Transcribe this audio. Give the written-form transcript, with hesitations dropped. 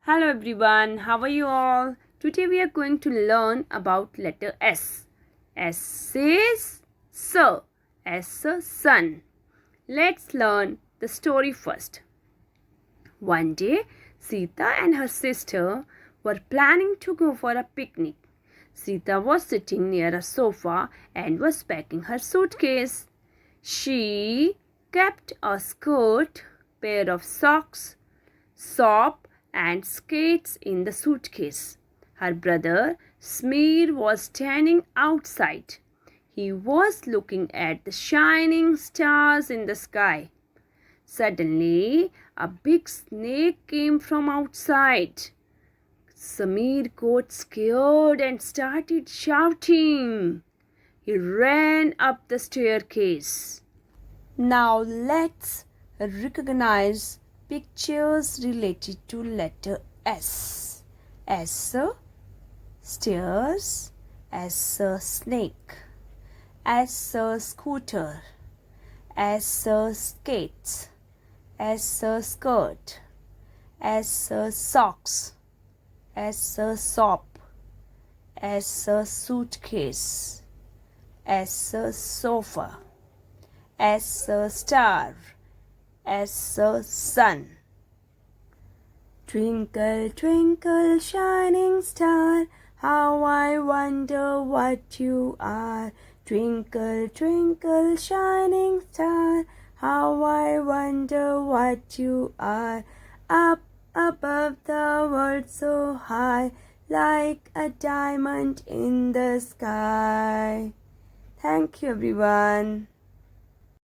Hello everyone, how are you all? Today we are going to learn about letter S. S says Sir, S sun. Let's learn the story first. One day, Sita and her sister were planning to go for a picnic. Sita was sitting near a sofa and was packing her suitcase. She kept a skirt, pair of socks, soap and skates in the suitcase. Her brother Smear was standing outside. He was looking at the shining stars in the sky. Suddenly, a big snake came from outside. Samir got scared and started shouting. He ran up the staircase. Now let's recognize pictures related to letter S. S stairs, S snake, S scooter, S skates, S skirt, S socks, S soap, S suitcase, S sofa, S star, S sun. Twinkle, twinkle, shining star, how I wonder what you are. Twinkle, twinkle, shining star, how I wonder what you are. Up above the world so high, like a diamond in the sky. Thank you, everyone.